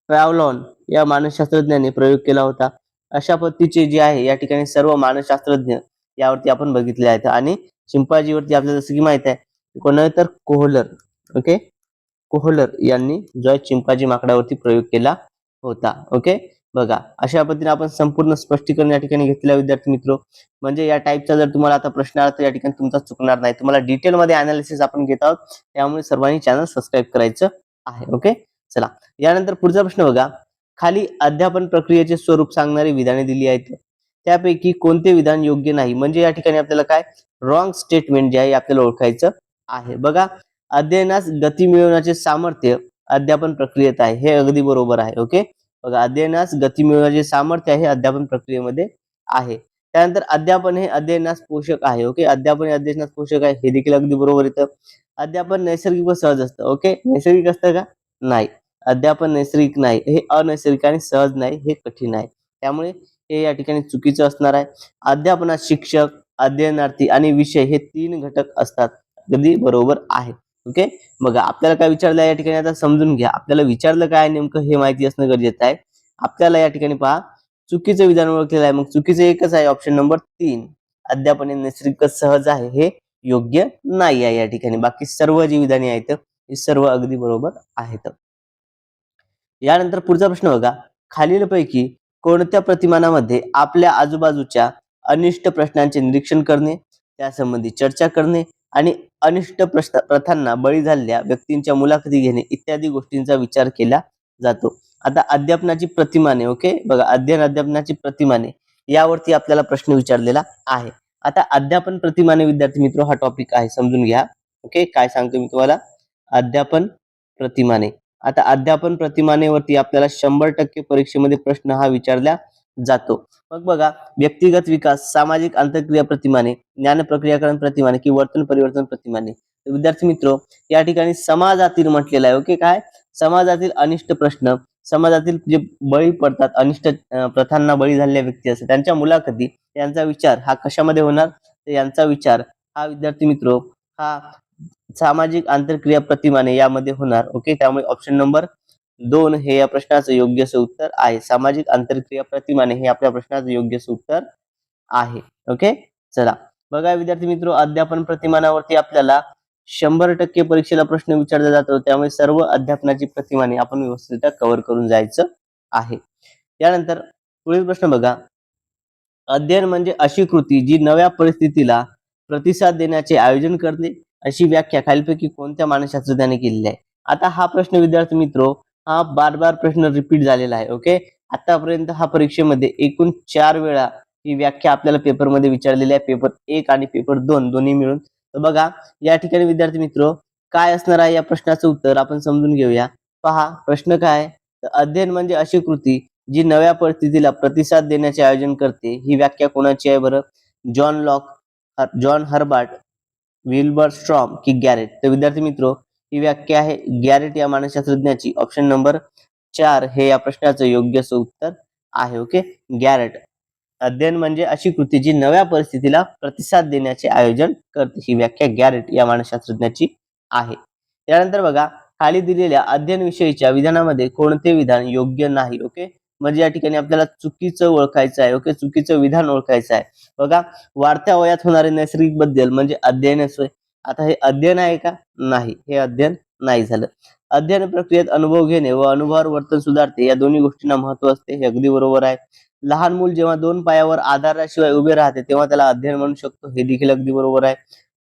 ट्रॅव्हलॉन या मानसशास्त्रज्ञाने प्रयोग केला होता. अशा पद्धतीचे जे आहे या ठिकाणी सर्व मानसशास्त्रज्ञ यावरती आपण बघितले आहेत. आणि चिंपांझीवरती आपल्याला जसं की माहित आहे कोण आहे तर कोहलर. ओके कोहलर यांनी जो चिंपांझी माकडावरती प्रयोग केला होता. ओके बघा अशा पद्धतीने आपण संपूर्ण स्पष्टीकरण या ठिकाणी घेतलेलं विद्यार्थी मित्रो. म्हणजे या टाईपचा जर तुम्हाला आता प्रश्न आला तर या ठिकाणी तुमचा चुकणार नाही. तुम्हाला डिटेलमध्ये अनालिसिस आपण घेत आहोत त्यामुळे सर्वांनी चॅनल सबस्क्राईब करायचं आहे. ओके चला यानंतर पुढचा प्रश्न बघा. खाली अध्यापन प्रक्रियेचे स्वरूप सांगणारी विधाने दिली आहेत. त्यापैकी कोणते विधान योग्य नाही? म्हणजे या ठिकाणी आपल्याला काय रॉंग स्टेटमेंट जे आहे आपल्याला ओळखायचं आहे. बघा अध्ययनास गती मिळवण्याचे सामर्थ्य अध्यापन प्रक्रियेत आहे हे अगदी बरोबर आहे. ओके बघा अध्ययनास गती मिळवण्याचे सामर्थ्य आहे अध्यापन प्रक्रियेमध्ये आहे. त्यानंतर अध्यापन हे अध्ययनास पोषक आहे. ओके अध्यापन हे अध्ययनास पोषक आहे हे देखील अगदी बरोबर येतं. अध्यापन नैसर्गिक व सहज असतं. ओके नैसर्गिक असतं का? नाही अध्यापन नैसर्गिक नाही हे अनैसर्गिक आणि सहज नाही हे कठीण आहे. त्यामुळे हे या ठिकाणी चुकीचं असणार आहे. अध्यापनात शिक्षक, अध्ययनार्थी आणि विषय हे 3 घटक असतात. अगदी बरोबर आहे. ओके बघा आपल्याला काय विचारलं या ठिकाणी आता समजून घ्या. आपल्याला विचारलं काय नेमकं हे माहिती असणं गरजेचं आहे. आपल्याला या ठिकाणी पहा चुकीचं विधान ओळखलेलं आहे. मग चुकीचं एकच आहे ऑप्शन नंबर 3 अध्यापन हे नैसर्गिक सहज आहे हे योग्य नाही आहे या ठिकाणी. बाकी सर्व जी विधाने आहेत ही सर्व अगदी बरोबर आहेत. यानंतर पुढचा प्रश्न बघा. खालीलपैकी कोणत्या प्रतिमानामध्ये आपल्या आजूबाजूच्या अनिष्ट प्रश्नांचे निरीक्षण करणे, त्यासंबंधी चर्चा करणे आणि अनिष्ट प्रथांना बळी झालेल्या व्यक्तींच्या मुलाखती घेणे इत्यादी गोष्टींचा विचार केला जातो. आता अध्यापनाची प्रतिमाने. ओके बघा अध्यापनाची प्रतिमाने यावरती आपल्याला प्रश्न विचारलेला आहे. आता अध्यापन प्रतिमाने विद्यार्थी मित्र हा टॉपिक आहे समजून घ्या. ओके काय सांगतो मी तुम्हाला अध्यापन प्रतिमाने. आता अध्यापन प्रतिमानेवरती आपल्याला 100% परीक्षेमध्ये प्रश्न हा विचारला जातो. मग बघा व्यक्तिगत विकास, सामाजिक आंतरक्रिया प्रतिमाने, ज्ञान प्रक्रियाकरण प्रतिमाने की वर्तन परिवर्तन प्रतिमाने. विद्यार्थी मित्र या ठिकाणी समाजातील म्हटलेलं आहे. ओके काय समाजातील अनिष्ट प्रश्न, समाजातील जे बळी पडतात अनिष्ट प्रथांना बळी झालेल्या व्यक्ती असतात त्यांच्या मुलाखती यांचा विचार हा कशामध्ये होणार? तर यांचा विचार हा विद्यार्थी मित्र हा सामाजिक आंतरक्रिया प्रतिमाने यामध्ये होणार. ओके त्यामुळे ऑप्शन नंबर 2 हे या प्रश्नाचं योग्य उत्तर आहे. सामाजिक आंतरक्रिया प्रतिमाने हे आपल्या प्रश्नाचं योग्य उत्तर आहे. ओके चला बघा विद्यार्थी मित्र अध्यापन प्रतिमानावरती आपल्याला 100% परीक्षेला प्रश्न विचारला जातो. त्यामुळे सर्व अध्यापनाची प्रतिमाने आपण व्यवस्थित कव्हर करून जायचं आहे. यानंतर पुढील प्रश्न बघा. अध्ययन म्हणजे अशी कृती जी नव्या परिस्थितीला प्रतिसाद देण्याचे आयोजन करते अशी व्याख्या खालीलपैकी कोणत्या मानसशास्त्रज्ञाने केलेली आहे? आता हा प्रश्न विद्यार्थी मित्रो हा बार प्रश्न रिपीट झालेला आहे. ओके आतापर्यंत हा परीक्षेमध्ये एकूण 4 वेळा ही व्याख्या आपल्याला पेपरमध्ये विचारलेली आहे. पेपर 1 आणि पेपर 2 दोन्ही मिळून तर बघा या ठिकाणी विद्यार्थी मित्र काय असणार आहे या प्रश्नाचं उत्तर आपण समजून घेऊया. पहा प्रश्न काय, तर अध्ययन म्हणजे अशी कृती जी नव्या परिस्थितीला प्रतिसाद देण्याचे आयोजन करते. ही व्याख्या कोणाची आहे बरं? John Locke, John Herbert, Wilbur storm की गॅरेट? तर विद्यार्थी मित्र ही व्याख्या आहे गॅरेट या मानसशास्त्रज्ञाची. ऑप्शन नंबर 4 हे या प्रश्नाचं योग्य उत्तर आहे. Okay, garret. अध्ययन म्हणजे अशी कृती जी नव्या परिस्थितीला प्रतिसाद देण्याचे आयोजन करते. ही व्याख्या गॅरेट या मानसशास्त्रज्ञाची आहे. त्यानंतर बघा खाली दिलेल्या अध्ययन विषयीच्या विधानामध्ये कोणते विधान योग्य नाही? ओके, म्हणजे या ठिकाणी आपल्याला चुकीचं ओळखायचं आहे. ओके, चुकीचं विधान ओळखायचं आहे. बघा वाढत्या वयात होणारे नैसर्गिक बदल म्हणजे अध्ययनच होय. आता हे अध्ययन आहे का? नाही, हे अध्ययन नाही झालं. अध्ययन प्रक्रियेत अनुभव घेणे व अनुभवावर वर्तन सुधारते या दोन्ही गोष्टींना महत्व असते. हे अगदी बरोबर आहे. लहान मूल जेव्हा दोन पायावर आधाराशिवाय उभे राहते तेव्हा त्याला अध्ययन म्हणू शकतो. हे देखील अगदी बरोबर आहे.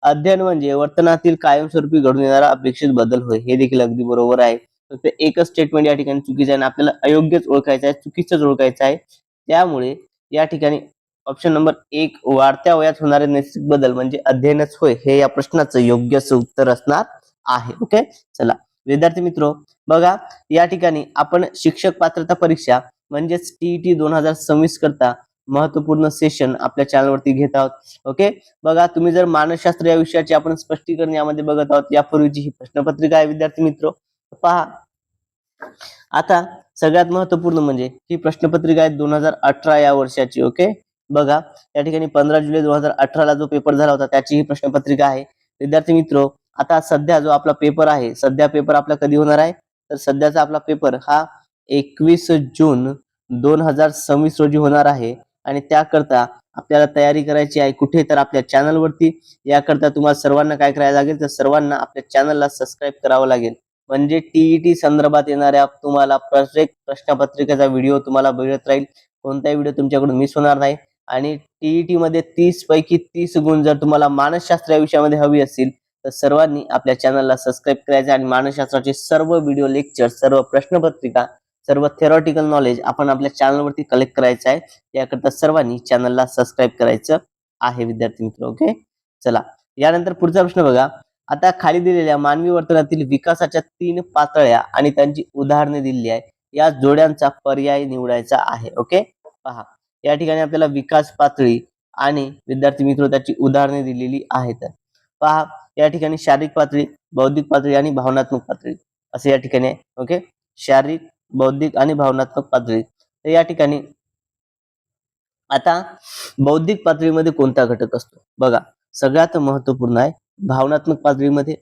अध्ययन म्हणजे वर्तनातील कायमस्वरूपी घडून येणारा अपेक्षित बदल होय. हे देखील अगदी बरोबर आहे. फक्त एकच स्टेटमेंट या ठिकाणी चुकीचं आहे आणि आपल्याला अयोग्यच ओळखायचं आहे, चुकीचंच ओळखायचं आहे. त्यामुळे या ठिकाणी ऑप्शन नंबर 1 वाढत्या वयात होणारे नैसर्गिक बदल म्हणजे अध्ययनच होय हे या प्रश्नाचं योग्य उत्तर असणार आहे. ओके, चला विद्यार्थी मित्र बघा या ठिकाणी आपण शिक्षक पात्रता परीक्षा म्हणजेच टीईटी 2026 करता महत्वपूर्ण सेशन आपल्या चॅनलवरती घेत आहोत. ओके, बघा तुम्ही जर मानसशास्त्र या विषयाचे आपण स्पष्टीकरण यामध्ये बघत आहोत. यापूर्वीची ही प्रश्नपत्रिका आहे विद्यार्थी मित्र. पहा आता सगळ्यात महत्वपूर्ण म्हणजे ही प्रश्नपत्रिका आहे 2018 या वर्षाची. ओके, बघा या ठिकाणी 15 जुलै 2018 ला जो पेपर झाला होता त्याची ही प्रश्नपत्रिका आहे. विद्यार्थी मित्र आता सध्या जो आपला पेपर आहे, सध्या पेपर आपला कधी होणार आहे? तर सध्याचा आपला पेपर हा 21 जून 2026 रोजी होणार आहे आणि त्याकरता आपल्याला तयारी करायची आहे. कुठे? तर आपल्या चॅनलवरती. याकरता तुम्हाला सर्वांना काय करायला लागेल? तर सर्वांना आपल्या चॅनलला सबस्क्राईब करावं लागेल. म्हणजे टीईटी संदर्भात येणाऱ्या तुम्हाला प्रत्येक प्रश्नपत्रिकेचा व्हिडिओ तुम्हाला मिळत राहील. कोणताही व्हिडिओ तुमच्याकडून मिस होणार नाही. आणि टीईटी मध्ये 30 पैकी 30 गुण जर तुम्हाला मानसशास्त्र या विषयामध्ये हवी असतील तर सर्वांनी आपल्या चॅनलला सबस्क्राईब करायचं आणि मानसशास्त्राचे सर्व व्हिडिओ लेक्चर, सर्व प्रश्नपत्रिका, सर्व थेरॉटिकल नॉलेज आपण आपल्या चॅनलवरती कलेक्ट करायचं आहे. याकरता सर्वांनी चॅनलला सबस्क्राईब करायचं आहे विद्यार्थी मित्र. ओके, चला यानंतर पुढचा प्रश्न बघा. आता खाली दिलेल्या मानवी वर्तनातील विकासाच्या 3 पातळ्या आणि त्यांची उदाहरणे दिलेली आहे. या जोड्यांचा पर्याय निवडायचा आहे. ओके, पहा या ठिकाणी आपल्याला विकास पातळी आणि विद्यार्थी मित्र त्याची उदाहरणे दिलेली आहेत. पहा या ठिकाणी शारीरिक पातळी, बौद्धिक पातळी आणि भावनात्मक पातळी असे या ठिकाणी आहे. ओके, शारीरिक, बौद्धिक आणि भावनात्मक पातळी. तर या ठिकाणी आता बौद्धिक पातळीमध्ये कोणता घटक असतो? बघा सगळ्यात महत्वपूर्ण आहे भावनात्मक पातळीमध्ये,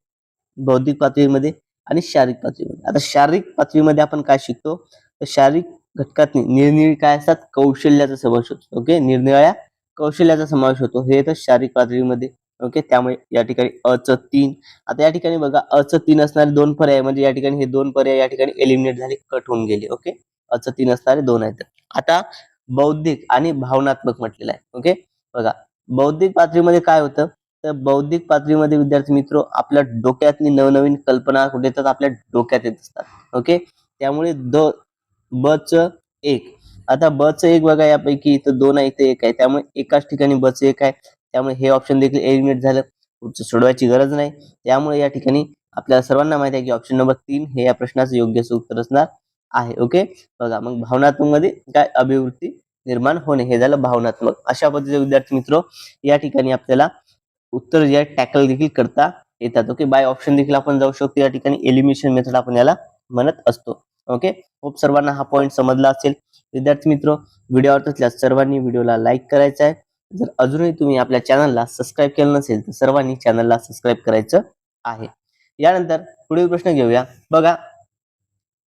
बौद्धिक पातळीमध्ये आणि शारीरिक पातळीमध्ये. आता शारीरिक पातळीमध्ये आपण काय शिकतो? तर शारीरिक घटकात निरनिराळी काय असतात? कौशल्याचा समावेश होतो. ओके, निरनिराळ्या कौशल्याचा समावेश होतो हे तर शारीरिक पातळीमध्ये. ओके, त्यामुळे या ठिकाणी अ च 3. आता या ठिकाणी बघा अ च 3 असणारे 2 पर्याय म्हणजे या ठिकाणी हे 2 पर्याय या ठिकाणी एलिमिनेट झाले, कट होऊन गेले. ओके, अ च 3 असणारे 2 आहेत. आता बौद्धिक आणि भावनात्मक म्हटलेलं आहे. ओके, बघा बौद्धिक पातळीमध्ये काय होतं? तर बौद्धिक पातळीमध्ये विद्यार्थी मित्र आपल्या डोक्यातली नवनवीन कल्पना कुठे येतात? आपल्या डोक्यात येत असतात. ओके, त्यामुळे ब च 1. आता ब च 1 बघा यापैकी इथं 2 आहे, इथे 1 आहे, त्यामुळे एकाच ठिकाणी ब च 1 आहे. त्यामुळे हे ऑप्शन देखील एलिमिनेट झालं, पुढचं सोडवायची गरज नाही. त्यामुळे या ठिकाणी आपल्याला सर्वांना माहिती आहे की ऑप्शन नंबर 3 हे या प्रश्नाचं योग्य उत्तर असणार आहे. ओके, बघा मग भावनात्मक मध्ये काय? अभिवृत्ती निर्माण होणे, हे झालं भावनात्मक. अशा पद्धतीचे विद्यार्थी मित्र या ठिकाणी आपल्याला उत्तर जे आहे टॅकल देखील करता येतात. ओके, बाय ऑप्शन देखील आपण जाऊ शकतो. या ठिकाणी एलिमिनेशन मेथड आपण याला म्हणत असतो. ओके, होप सर्वांना हा पॉईंट समजला असेल. विद्यार्थी मित्र व्हिडिओ आवडत असल्यास सर्वांनी व्हिडिओला लाईक करायचा आहे. जर अजूनही तुम्ही आपल्या चॅनलला सबस्क्राईब केलं नसेल तर सर्वांनी चॅनलला सबस्क्राईब करायचं आहे. यानंतर पुढील प्रश्न घेऊया. बघा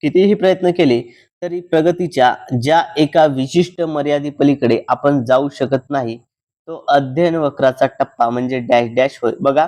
कितीही प्रयत्न केले तरी प्रगतीच्या ज्या एका विशिष्ट मर्यादेपलीकडे आपण जाऊ शकत नाही तो अध्ययन वक्राचा टप्पा म्हणजे डॅश डॅश होय. बघा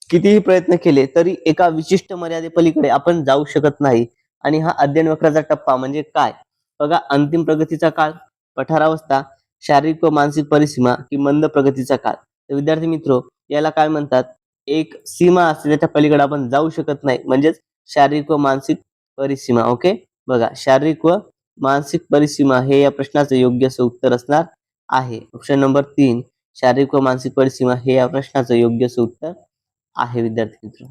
कितीही प्रयत्न केले तरी एका विशिष्ट मर्यादेपलीकडे आपण जाऊ शकत नाही आणि हा अध्ययन वक्राचा टप्पा म्हणजे काय? बघा अंतिम प्रगतीचा काळ, पठारावस्था, शारीरिक व मानसिक परिसीमा की मंद प्रगतीचा काळ. तर विद्यार्थी मित्र याला काय म्हणतात? एक सीमा असते त्याच्या पलीकडे आपण जाऊ शकत नाही म्हणजेच शारीरिक व मानसिक परिसीमा. ओके, बघा शारीरिक व मानसिक परिसीमा हे या प्रश्नाचं योग्य उत्तर असणार आहे. ऑप्शन नंबर 3 शारीरिक व मानसिक परिसीमा हे या प्रश्नाचं योग्य असं उत्तर आहे विद्यार्थी मित्र.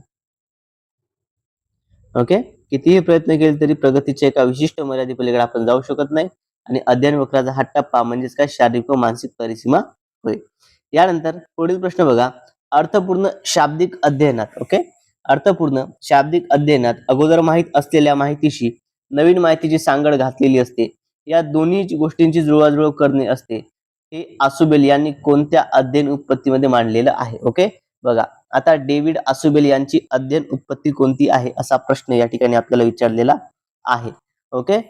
ओके, कितीही प्रयत्न केले तरी प्रगतीच्या एका विशिष्ट मर्यादेपलीकडे आपण जाऊ शकत नाही आणि अध्ययन वक्राचा हा टप्पा म्हणजेच काय शारीरिक व मानसिक परिसीमा होय. यानंतर पुढील प्रश्न बघा, अर्थपूर्ण शाब्दिक अध्ययनात ओके अर्थपूर्ण शाब्दिक अध्ययनात अगोदर माहित असलेल्या माहितीशी नवीन माहितीची सांगड घातलेली असते, या दोन्ही गोष्टींची जुळवाजुळव करणे असते, हे आसुबेल यांनी कोणत्या अध्ययन उत्पत्तीमध्ये मांडलेलं आहे. ओके बघा, आता डेव्हिड आसुबेल यांची अध्ययन उत्पत्ती कोणती आहे असा प्रश्न या ठिकाणी आपल्याला विचारलेला आहे. ओके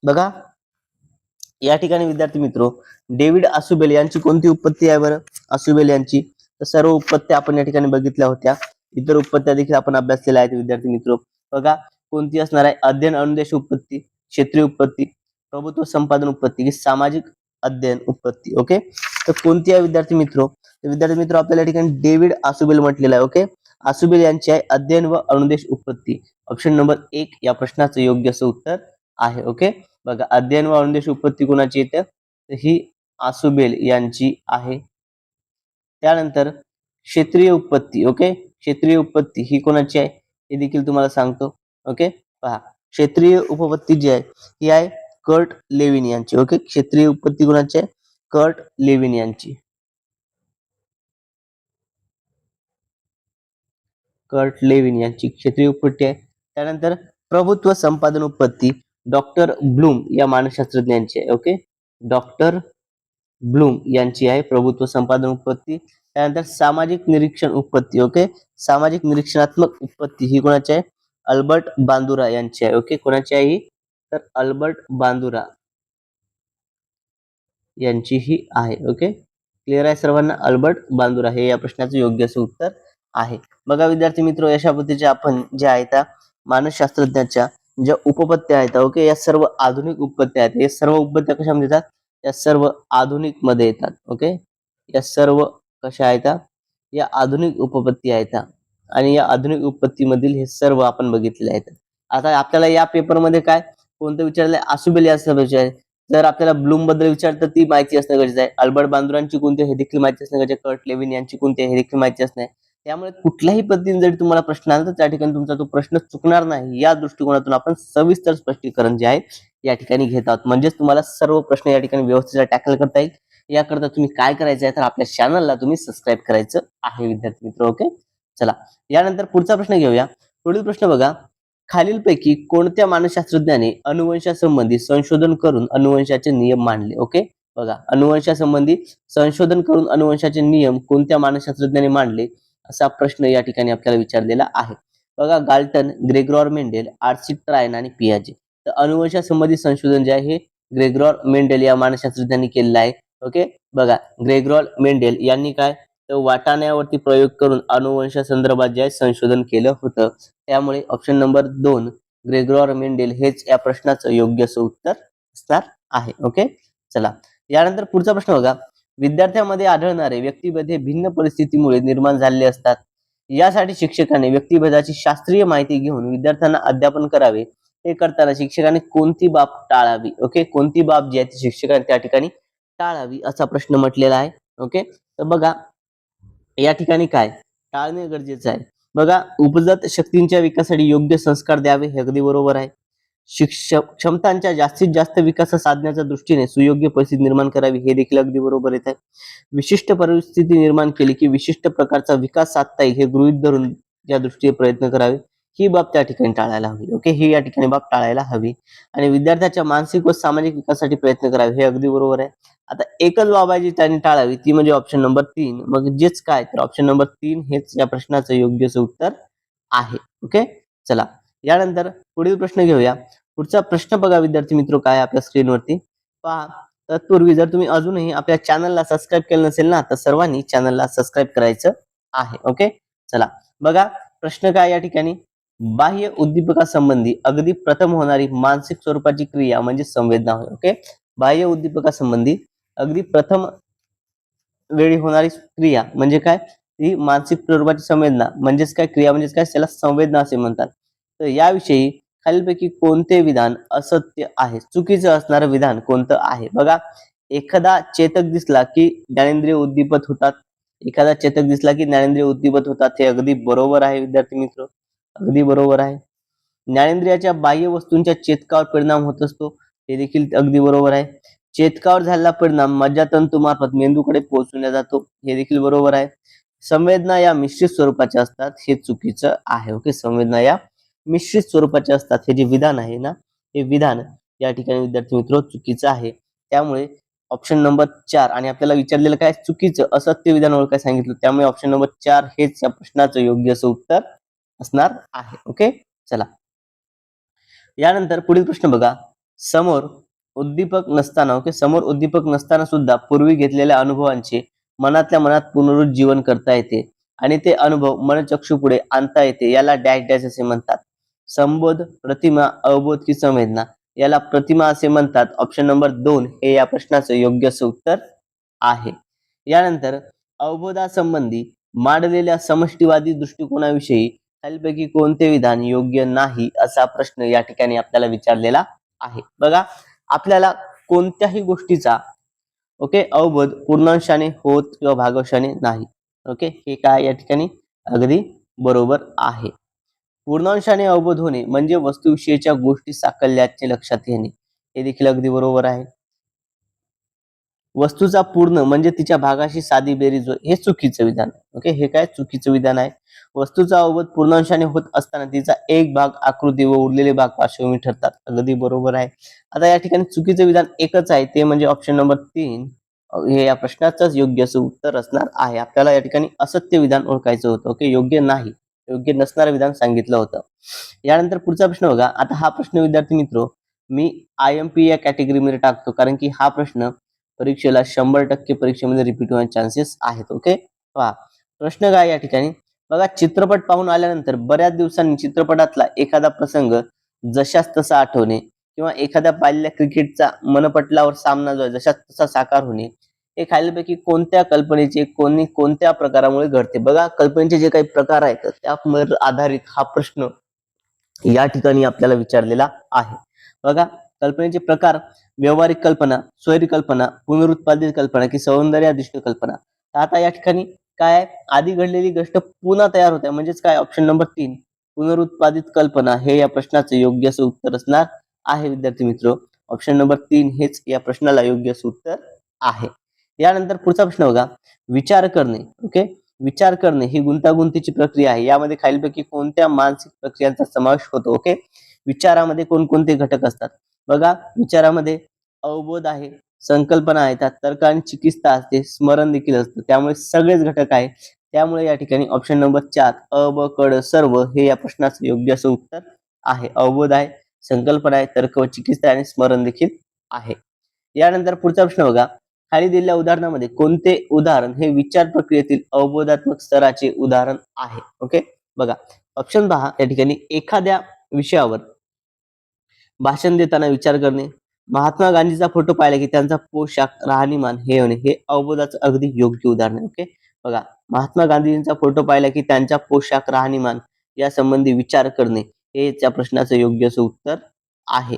बघा, या ठिकाणी विद्यार्थी मित्रो डेव्हिड आसुबेल यांची कोणती उत्पत्ती आहे बरं? आसुबेल यांची तर सर्व उत्पत्ती आपण या ठिकाणी बघितल्या होत्या, इतर उत्पत्त्या देखील आपण अभ्यासलेल्या आहेत विद्यार्थी मित्रो. बघा कोणती असणार आहे? अध्ययन अनुदेश उत्पत्ती, क्षेत्रीय उत्पत्ती, प्रभुत्व संपादन उत्पत्ती की सामाजिक अध्ययन उत्पत्ती. ओके तर कोणती आहे विद्यार्थी मित्रो? विद्यार्थी मित्र आपल्याला या ठिकाणी डेव्हिड आसुबेल म्हटलेलं आहे. ओके आसुबेल यांची आहे अध्ययन व अनुदेश उत्पत्ती. ऑप्शन नंबर 1 या प्रश्नाचं योग्य असं उत्तर आहे. ओके बघा, अध्ययन व अनुदेश उत्पत्ती कोणाची येते? तर ही आसुबेल यांची आहे. त्यानंतर क्षेत्रीय उत्पत्ती. ओके क्षेत्रीय उत्पत्ती ही कोणाची आहे हे देखील तुम्हाला सांगतो. ओके पहा, क्षेत्रीय उपपत्ती जी आहे ही आहे कर्ट लेविन यांची. ओके क्षेत्रीय उत्पत्ती कोणाची आहे? कर्ट लेविन यांची. कर्ट लेविन यांची क्षेत्रीय उत्पत्ती आहे. त्यानंतर प्रभुत्व संपादन उत्पत्ती डॉक्टर ब्लूम या मानसशास्त्रज्ञांची आहे. ओके डॉक्टर ब्लूम यांची आहे प्रभुत्व संपादन उत्पत्ती. त्यानंतर सामाजिक निरीक्षण उत्पत्ती. ओके सामाजिक निरीक्षणात्मक उत्पत्ती ही कोणाची आहे? अल्बर्ट बांदुरा यांची आहे. ओके कोणाची आहे ही? तर अल्बर्ट बांदुरा यांची ही आहे. ओके क्लिअर आहे सर्वांना? अल्बर्ट बांदुरा हे या प्रश्नाचं योग्य असं उत्तर आहे. बघा विद्यार्थी मित्र, अशा पद्धतीचे आपण जे आहेत मानसशास्त्रज्ञाच्या ज्या उपपत्त्या आहेत ओके या सर्व आधुनिक उपपत्त्या आहेत. या सर्व उपपत्त्या कशामध्ये येतात? या सर्व आधुनिक मध्ये येतात. ओके या सर्व कशा आहेत? या आधुनिक उपपत्ती आहेत आणि या आधुनिक उपपत्तीमधील हे सर्व आपण बघितले आहेत. आता आपल्याला या पेपरमध्ये काय कोणतं विचारलंय? आसुबेल यांचं विचार. जर आपल्याला ब्लूम बद्दल विचारतं ती माहिती असणं गरजेचं आहे. अल्बर्ट बांदुरांची कोणती हे देखील माहिती असणं गरजेचं आहे. कर्ट लेविन यांची कोणती हे देखील माहिती असणं. त्यामुळे कुठल्याही पद्धतीने जरी तुम्हाला प्रश्न आला तर त्या ठिकाणी तुमचा तो प्रश्न चुकणार नाही, या दृष्टिकोनातून आपण सविस्तर स्पष्टीकरण जे आहे या ठिकाणी घेत आहोत. म्हणजेच तुम्हाला सर्व प्रश्न या ठिकाणी व्यवस्थित टॅकल करता येईल. याकरता तुम्ही काय करायचं आहे तर आपल्या चॅनलला तुम्ही सबस्क्राईब करायचं आहे विद्यार्थी मित्र. ओके चला यानंतर पुढचा प्रश्न घेऊया. पुढील प्रश्न बघा, खालीलपैकी कोणत्या मानसशास्त्रज्ञाने अनुवंशासंबंधी संशोधन करून अनुवंशाचे नियम मांडले? ओके बघा, अनुवंशासंबंधी संशोधन करून अनुवंशाचे नियम कोणत्या मानसशास्त्रज्ञाने मांडले असा प्रश्न या ठिकाणी आपल्याला विचारलेला आहे. बघा, गाल्टन, ग्रेगॉर मेंडेल, आर्ची ट्रायन आणि पियाजे. तर अनुवंशासंबंधी संशोधन जे आहे हे ग्रेगॉर मेंडेल या मानसशास्त्रज्ञांनी केलेलं आहे. ओके बघा, ग्रेगॉर मेंडेल यांनी काय तर वाटाण्यावरती प्रयोग करून अनुवंशासंदर्भात जे आहे संशोधन केलं होतं. त्यामुळे ऑप्शन नंबर 2 ग्रेगॉर मेंडेल हेच या प्रश्नाचं योग्य असं उत्तर असणार आहे. ओके चला यानंतर पुढचा प्रश्न बघा, विद्यार्थ्यांमध्ये आढळणारे व्यक्तिभेद हे भिन्न परिस्थितीमुळे निर्माण झालेले असतात. यासाठी शिक्षकाने व्यक्तिभेदाची शास्त्रीय माहिती घेऊन विद्यार्थ्यांना अध्यापन करावे. हे करताना शिक्षकाने कोणती बाब टाळावी? ओके कोणती बाब जी आहे ती शिक्षकाने त्या ठिकाणी टाळावी असा प्रश्न म्हटलेला आहे. ओके तर बघा या ठिकाणी काय टाळणे गरजेचं आहे. बघा, उपजत शक्तींच्या विकासासाठी योग्य संस्कार द्यावे हे अगदी बरोबर आहे. क्षमतांच्या जास्तीत जास्त विकास साधण्याच्या दृष्टीने सुयोग्य परिस्थिती निर्माण करावी हे देखील अगदी बरोबर येत आहे. विशिष्ट परिस्थिती निर्माण केली की विशिष्ट प्रकारचा विकास साधता येईल हे गृहीत धरून या दृष्टीने प्रयत्न करावे ही बाब त्या ठिकाणी टाळायला हवी. ओके ही या ठिकाणी बाब टाळायला हवी. आणि विद्यार्थ्याच्या मानसिक व सामाजिक विकासासाठी प्रयत्न करावे हे अगदी बरोबर आहे. आता एकच बाब आहे जी त्यांनी टाळावी ती म्हणजे ऑप्शन नंबर 3. मग जेच काय तर ऑप्शन नंबर 3 हेच या प्रश्नाचं योग्य उत्तर आहे. ओके चला यानंतर पुढील प्रश्न घेऊया. पुढचा प्रश्न बघा विद्यार्थी मित्र काय आपल्या स्क्रीनवरती पहा. तत्पूर्वी जर तुम्ही अजूनही आपल्या चॅनलला सबस्क्राईब केलं नसेल ना तर सर्वांनी चॅनलला सबस्क्राईब करायचं आहे. ओके चला बघा प्रश्न काय या ठिकाणी, बाह्य उद्दीपकासंबंधी अगदी प्रथम होणारी मानसिक स्वरूपाची क्रिया म्हणजे संवेदना होय. ओके बाह्य उद्दीपकासंबंधी अगदी प्रथम वेळी होणारी क्रिया म्हणजे काय, ही मानसिक स्वरूपाची संवेदना म्हणजेच काय क्रिया म्हणजेच काय त्याला संवेदना असे म्हणतात. तर याविषयी खालीलपैकी कोणते विधान असत्य आहे? चुकीचं असणारं विधान कोणतं आहे? बघा एखादा चेतक दिसला की ज्ञानेंद्रिय उद्दीपत होतात. एखादा चेतक दिसला की ज्ञानेंद्रिय उद्दीपत होतात. हे अगदी बरोबर आहे विद्यार्थी मित्र, अगदी बरोबर आहे. ज्ञानेंद्रियाच्या बाह्य वस्तूंच्या चेतकावर परिणाम होत असतो, हे देखील अगदी बरोबर आहे. चेतकावर झालेला परिणाम मज्जातंतूमार्फत मेंदूकडे पोहोचवला जातो, हे देखील बरोबर आहे. संवेदना या मिश्रित स्वरूपाच्या असतात, हे चुकीचं आहे. ओके, संवेदना या मिश्रित स्वरूपाच्या असतात, हे जे विधान आहे ना, हे विधान या ठिकाणी विद्यार्थी मित्र चुकीचं आहे. त्यामुळे ऑप्शन नंबर 4 आणि आपल्याला विचारलेलं काय चुकीचं असत्य विधान ओळखायला सांगितलं, त्यामुळे ऑप्शन नंबर 4 हेच या प्रश्नाचं योग्य असं उत्तर असणार आहे. ओके, चला यानंतर पुढील प्रश्न बघा. समोर उद्दीपक नसताना समोर उद्दीपक नसताना सुद्धा पूर्वी घेतलेल्या अनुभवांचे मनातल्या मनात पुनरुज्जीवन करता येते आणि ते अनुभव मनचक्षुपुढे आणता येते, याला डॅश डॅश असे म्हणतात. संबोध, प्रतिमा, अवबोध की संवेदना, याला प्रतिमा असे म्हणतात. ऑप्शन नंबर 2 हे या प्रश्नाचं योग्य असं उत्तर आहे. यानंतर अवबोधासंबंधी मांडलेल्या समष्टीवादी दृष्टिकोनाविषयी खालीलपैकी कोणते विधान योग्य नाही, असा प्रश्न या ठिकाणी आपल्याला विचारलेला आहे. बघा, आपल्याला कोणत्याही गोष्टीचा अवबोध पूर्णांशाने होत किंवा भागांशाने नाही. हे काय या ठिकाणी अगदी बरोबर आहे. पूर्णांशाने अवबोध होणे म्हणजे वस्तूविषयीच्या गोष्टी साकल्याचे लक्षात येणे, हे देखील अगदी बरोबर आहे. वस्तूचा पूर्ण म्हणजे तिच्या भागाशी साधी बेरीज हे चुकीचं विधान. हे काय चुकीचं विधान आहे. वस्तूचा अवबोध पूर्णांशाने होत असताना तिचा एक भाग आकृती व उरलेले भाग पार्श्वभूमी ठरतात, अगदी बरोबर आहे. आता या ठिकाणी चुकीचं विधान एकच आहे, ते म्हणजे ऑप्शन नंबर 3 हे या प्रश्नाचंच योग्य असं उत्तर असणार आहे. आपल्याला या ठिकाणी असत्य विधान ओळखायचं होतं. योग्य नाही, योग्य नसणारं विधान सांगितलं होतं. यानंतर पुढचा प्रश्न बघा. आता हा प्रश्न विद्यार्थी मित्र मी IMP या कॅटेगरीमध्ये टाकतो, कारण की हा प्रश्न परीक्षेला 100% परीक्षेमध्ये रिपीट होण्याचे चान्सेस आहेत. पहा प्रश्न काय या ठिकाणी बघा. चित्रपट पाहून आल्यानंतर बऱ्याच दिवसांनी चित्रपटातला एखादा प्रसंग जशाच तसा आठवणे किंवा एखाद्या पाहिलेल्या क्रिकेटचा मनपटलावर सामना जो आहे जशाच तसा साकार होणे, हे खालीलपैकी कोणत्या कल्पनेचे कोणत्या प्रकारामुळे घडते. बघा, कल्पनेचे जे काही प्रकार आहेत त्यावर आधारित हा प्रश्न या ठिकाणी आपल्याला विचारलेला आहे. बघा, कल्पनेचे प्रकार: व्यवहारिक कल्पना, स्वैरकल्पना, पुनरुत्पादित कल्पना की सौंदर्याधिष्ठ कल्पना. आता या ठिकाणी काय आहे, आधी घडलेली गोष्ट पुन्हा तयार होते, म्हणजेच काय ऑप्शन नंबर 3 पुनरुत्पादित कल्पना हे या प्रश्नाचं योग्य असं उत्तर असणार आहे. विद्यार्थी मित्र, ऑप्शन नंबर 3 हेच या प्रश्नाला योग्य असं उत्तर आहे. यानंतर पुढचा प्रश्न बघा. विचार करणे. विचार करणे ही गुंतागुंतीची प्रक्रिया आहे. यामध्ये खालीलपैकी कोणत्या मानसिक प्रक्रियांचा समावेश होतो. विचारामध्ये कोणकोणते घटक असतात. बघा, विचारामध्ये अवबोध आहे, संकल्पना आहे, त्यात तर्क आणि चिकित्सा असते, स्मरण देखील असतं, त्यामुळे सगळेच घटक आहे. त्यामुळे या ठिकाणी ऑप्शन नंबर 4 अ ब क ड सर्व हे या प्रश्नाचं योग्य असं उत्तर आहे. अवबोध आहे, संकल्पना आहे, तर्क व चिकित्सा आणि स्मरण देखील आहे. यानंतर पुढचा प्रश्न बघा. खाली दिलेल्या उदाहरणामध्ये कोणते उदाहरण हे विचार प्रक्रियेतील अवबोधात्मक स्तराचे उदाहरण आहे. बघा, ऑप्शन पहा. या ठिकाणी एखाद्या विषयावर भाषण देताना विचार करणे, महात्मा गांधीचा फोटो पाहिला की त्यांचा पोशाख, राहणीमान हे होणे, हे अवबोधाचं अगदी योग्य उदाहरण आहे. बघा, महात्मा गांधींचा फोटो पाहिला की त्यांचा पोशाख, राहणीमान या संबंधी विचार करणे हे त्या प्रश्नाचं योग्य असं उत्तर आहे.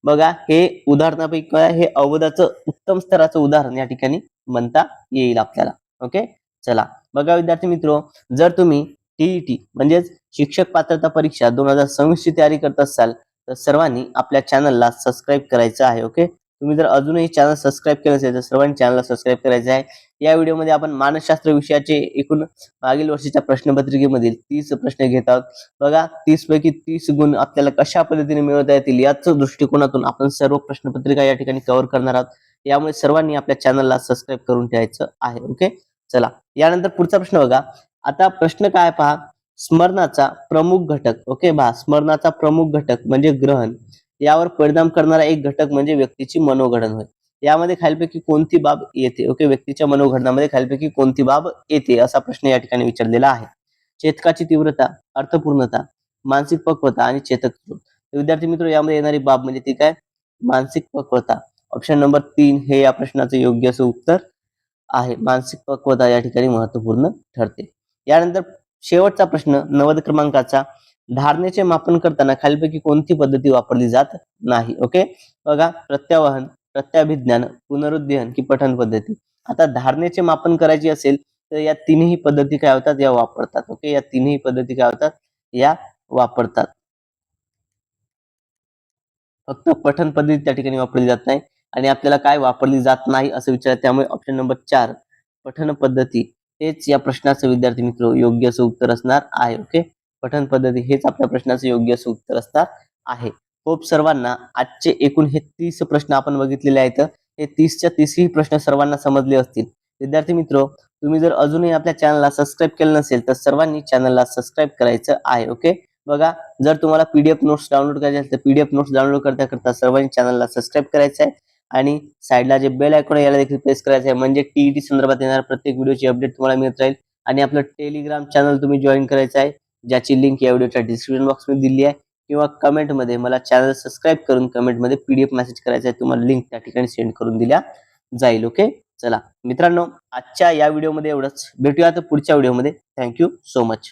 बघा, हे उदाहरणापैकी काय, हे अवबोधाचं उत्तम स्तराचं उदाहरण या ठिकाणी म्हणता येईल आपल्याला. चला बघा विद्यार्थी मित्र, जर तुम्ही TET म्हणजेच शिक्षक पात्रता परीक्षा 2026 ची तयारी करत असाल तर सर्वांनी आपल्या चॅनलला सबस्क्राईब करायचं आहे. तुम्ही जर अजूनही चॅनल सबस्क्राईब केलं नसेल तर सर्वांनी चॅनलला सबस्क्राईब करायचं आहे. या व्हिडिओमध्ये आपण मानसशास्त्र विषयाचे एकूण मागील वर्षीच्या प्रश्नपत्रिकेमधील 30 प्रश्न घेत आहोत. बघा, 30 पैकी 30 गुण आपल्याला कशा पद्धतीने मिळवता येतील याच दृष्टिकोनातून आपण सर्व प्रश्नपत्रिका या ठिकाणी कव्हर करणार आहोत. यामुळे सर्वांनी आपल्या चॅनलला सबस्क्राईब करून ठेवायचं आहे. चला यानंतर पुढचा प्रश्न बघा. आता प्रश्न काय पहा. स्मरणाचा प्रमुख घटक. स्मरणाचा प्रमुख घटक म्हणजे ग्रहण. यावर परिणाम करणारा एक घटक म्हणजे व्यक्तीची मनोघडण होय. यामध्ये खालीलपैकी कोणती बाब येते. व्यक्तीच्या मनोघडनामध्ये खालीलपैकी कोणती बाब येते, असा प्रश्न या ठिकाणी विचारलेला आहे. चेतकाची तीव्रता, अर्थपूर्णता, मानसिक पक्वता आणि चेतक. विद्यार्थी मित्र, यामध्ये येणारी बाब म्हणजे ती काय, मानसिक पक्वता. ऑप्शन नंबर 3 हे या प्रश्नाचं योग्य असं उत्तर आहे. मानसिक पक्वता या ठिकाणी महत्वपूर्ण ठरते. यानंतर शेवटचा प्रश्न 90 क्रमांकाचा. धारणेचे मापन करताना खालीलपैकी कोणती पद्धती वापरली जात नाही. बघा, प्रत्यावाहन, प्रत्याभिज्ञान, पुनरुज्जीवन की पठन पद्धती. आता धारणेचे मापन करायचे असेल तर या तिन्ही पद्धती काय होतात, या वापरतात. ओके, या तिन्ही पद्धती काय होतात, या वापरतात. फक्त पठन पद्धती त्या ठिकाणी वापरली जात नाही. आणि आपल्याला काय वापरली जात नाही असं विचार, त्यामुळे ऑप्शन नंबर 4 पठन पद्धती हेच या प्रश्नाचं विद्यार्थी मित्र योग्य असं उत्तर असणार आहे. ओके, पठन पद्धती हेच आपल्या प्रश्नाचं योग्य असं उत्तर असणार आहे. होप सर्वांना आजचे एकूण हे 30 प्रश्न आपण बघितलेले आहेत. हे 30च्या 30ही प्रश्न सर्वांना समजले असतील. विद्यार्थी मित्र, तुम्ही जर अजूनही आपल्या चॅनलला सबस्क्राईब केलं नसेल तर सर्वांनी चॅनलला सबस्क्राईब करायचं आहे. ओके, बघा, जर तुम्हाला पीडीएफ नोट्स डाउनलोड करायचे असेल तर पीडीएफ नोट्स डाउनलोड करता करता सर्वांनी चॅनलला सबस्क्राईब करायचं आहे आणि साईडला जे बेल आयकॉन आहे याला देखील प्रेस करायचं आहे, म्हणजे टीईटी संदर्भात येणाऱ्या प्रत्येक व्हिडिओची अपडेट तुम्हाला मिळत राहील. आणि आपलं टेलिग्राम चॅनल तुम्ही जॉईन करायचं आहे, ज्याची लिंक या व्हिडिओच्या डिस्क्रिप्शन बॉक्समध्ये दिली आहे, किंवा कमेंटमध्ये मला चॅनल सबस्क्राईब करून कमेंटमध्ये पीडीएफ मेसेज करायचा आहे, तुम्हाला लिंक त्या ठिकाणी सेंड करून दिल्या जाईल. ओके, चला मित्रांनो, आजच्या या व्हिडिओमध्ये एवढंच. भेटूया तर पुढच्या व्हिडिओमध्ये. Thank you so much.